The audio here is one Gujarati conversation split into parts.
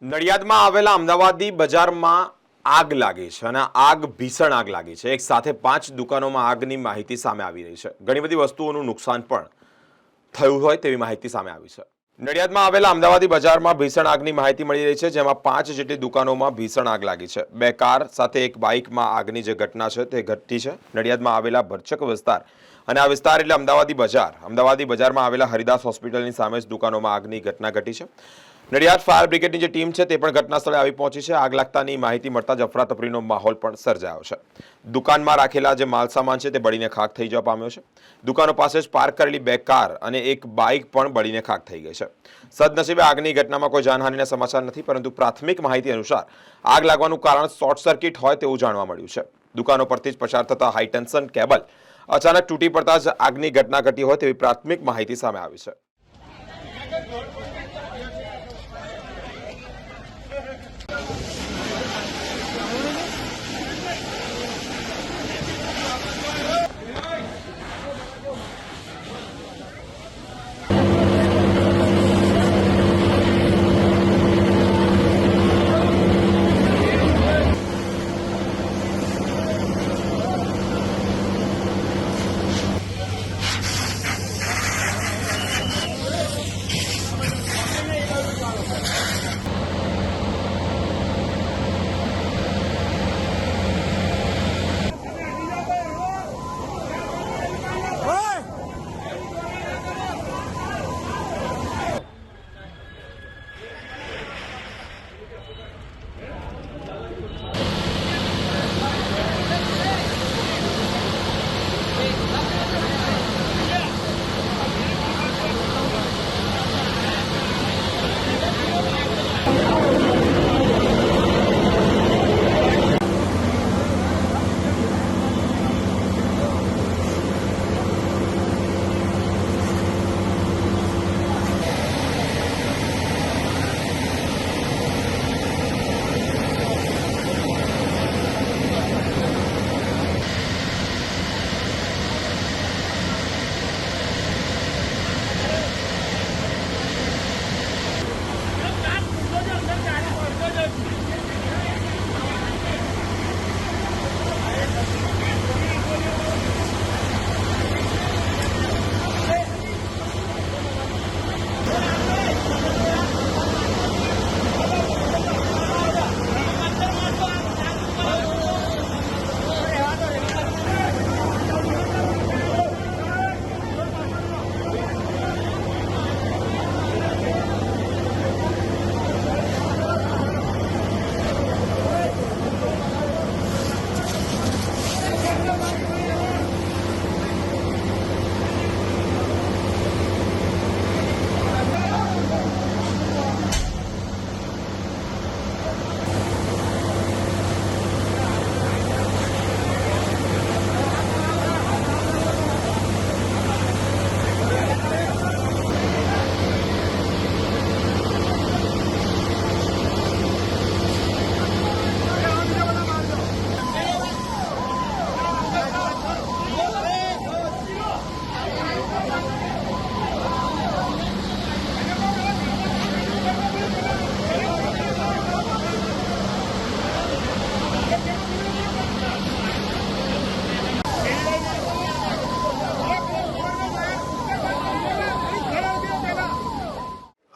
નડિયાદમાં આવેલા અમદાવાદી બજારમાં આગ લાગી છે અને આગ ભીષણ આગ લાગી છે. એક સાથે 5 દુકાનોમાં આગની માહિતી સામે આવી રહી છે. ઘણી બધી વસ્તુઓનું નુકસાન પણ થયું હોય તેવી માહિતી સામે આવી છે. નડિયાદમાં આવેલા અમદાવાદી બજારમાં ભીષણ આગની માહિતી મળી રહી છે, જેમાં 5 જેટલી દુકાનોમાં ભીષણ આગ લાગી છે. 2 કાર સાથે એક બાઇકમાં આગની જે ઘટના છે તે ઘટી છે. નડિયાદમાં આવેલા ભરચક વિસ્તાર અને આ વિસ્તાર એટલે અમદાવાદી બજાર. અમદાવાદી બજારમાં આવેલા હરિદાસ હોસ્પિટલની સામે જ દુકાનોમાં આગની ઘટના ઘટી છે. નડિયાદ ફાયર બ્રિગેડની જે ટીમ છે તે પણ ઘટના સ્થળે આવી પહોંચી છે. આગ લાગતાની માહિતી મળતા જ અફરાતફરીનો માહોલ પણ સર્જાયો છે. દુકાનમાં રાખેલા જે માલસામાન છે તે બળીને ખાખ થઈ જવા પામ્યો છે. દુકાનો પાસે જ પાર્ક કરેલી 2 કાર અને એક બાઇક પણ બળીને ખાખ થઈ ગઈ છે. સદનસીબે આગની ઘટનામાં કોઈ જાનહાનિના સમાચાર નથી, પરંતુ પ્રાથમિક માહિતી અનુસાર આગ લાગવાનું કારણ શોર્ટ સર્કિટ હોય તેવું જાણવા મળ્યું છે. દુકાનો પરથી જ પસાર થતા હાઈ ટેન્શન કેબલ અચાનક તૂટી પડતા જ આગની ઘટના ઘટી હોય તેવી પ્રાથમિક માહિતી સામે આવી છે.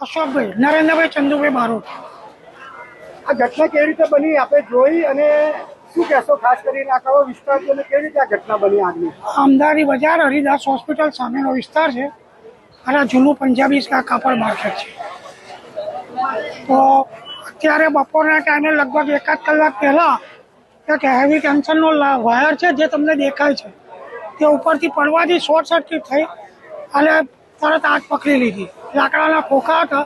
અશોકભાઈ નરેન્દ્રભાઈ ચંદુભાઈ બારોટ. આ ઘટના કેવી રીતે બની આપણે જોઈ અને શું કહેશો? ખાસ કરીને આ કયો વિસ્તાર છે અને કેવી રીતે આ ઘટના બની આગની? અમદાવાદી બજાર હરિદાસ હોસ્પિટલ સામેનો વિસ્તાર છે અને આ જૂનું પંજાબી કાપડ માર્કેટ છે. તો અત્યારે બપોરના ટાઈમે લગભગ 1 કલાક પહેલાં એક હેવી ટેન્શનનો વાયર છે જે તમને દેખાય છે તે ઉપરથી પડવાથી શોર્ટ સર્કિટ થઈ અને તરત આગ પકડી લીધી. લાકડાના ખોખા હતા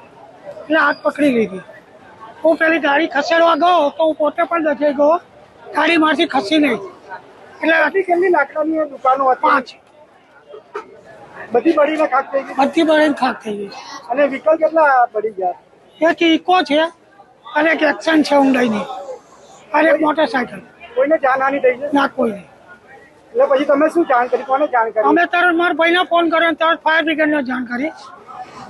એટલે આગ પકડી લીધી. હું પેલી ગાડી ખસેડવા ગયો તો હું પોતે પણ દજાઈ ગયો, ગાડીમાંથી ખસી નહીં. એટલે કેટલી લાકડાની દુકાનો હતી? 5 બધી બળીને ખાક થઈ ગઈ? બધી બળીને ખાક થઈ ગઈ. અને વ્હીકલ કેટલા બળી ગયા? એક ઇકો છે અને એક એક્શન છે ઊંડાઈની અને એક મોટરસાયકલ. કોઈને જાનહાની થઈ છે? ના, કોઈ નહીં. એટલે પછી તમે શું જાણ કરી? કોને જાણ કરી? અમે તરત મારા ભાઈને ફોન કર્યો, તરત ફાયર બ્રિગેડને જાણ કરી.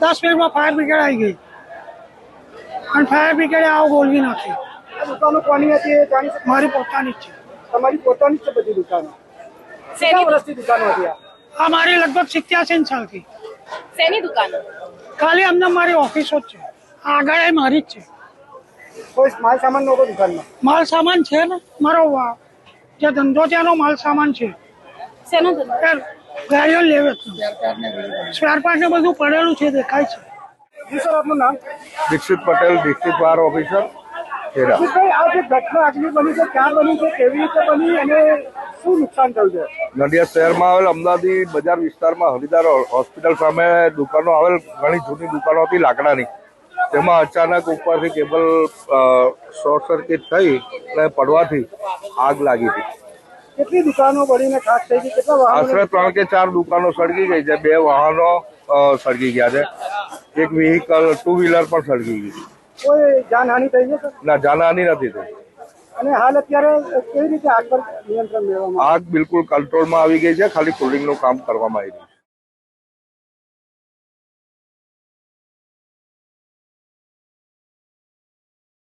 10 મિનિટમાં ફાયર બ્રિગેડ આવી ગઈ. અને ફાયર બ્રિગેડે આવો ગોળવી નાખી. આ દુકાનો કોની હતી એ જાણી શકો? મારી પોતાની જ છે. તમારી પોતાની જ છે બધી દુકાનો? કેટલા વર્ષથી દુકાનો હતી આ? આ મારી લગભગ 87 સાલથી. શેની દુકાન? ખાલી અમને મારી ઓફિસો જ છે. આગળ એ મારી જ છે. કોઈ માલ સામાન નહોતો દુકાનમાં? માલ સામાન છે ને મારો જે ધંધો છે એનો માલ સામાન છે. શેનો ધંધો? ગાડીઓ લેવે સ્પેર પાર્ટ ને બધું પડેલું છે દેખાય છે. જી સર, આપનું નામ? Dixit Patel, district fire officer, Kheda. દીક્ષિતભાઈ, આ જે ઘટના આગની બની છે ક્યાં બની છે, કેવી રીતે બની અને શું નુકસાન થયું છે? નડિયાદ શહેરમાં આવેલ અમદાવાદી બજાર વિસ્તારમાં હરિદાર હોસ્પિટલ સામે દુકાનો આવેલ ઘણી જૂની દુકાનો હતી લાકડાની. તેમાં અચાનક ઉપરથી કેબલ શોર્ટ સર્કિટ થઈ અને પડવાથી આગ લાગી હતી. કેટલી દુકાનો બળીને ખાસ થઈ ગઈ? કેટલા વાહનો? આશરે 3 કે 4 દુકાનો સળગી ગઈ છે. 2 વાહનો સળગી ગયા છે. એક વ્હીકલ 2 વ્હીલર પણ સળગી ગઈ. કોઈ જાનહાનિ થઈ છે સર? ના, જાનહાની નથી થઈ. અને હાલ અત્યારે કેવી રીતે આગ પર નિયંત્રણ મેળવવામાં? આગ બિલકુલ કંટ્રોલમાં આવી ગઈ છે. ખાલી કુલિંગનું કામ કરવામાં આવી રહ્યું છે.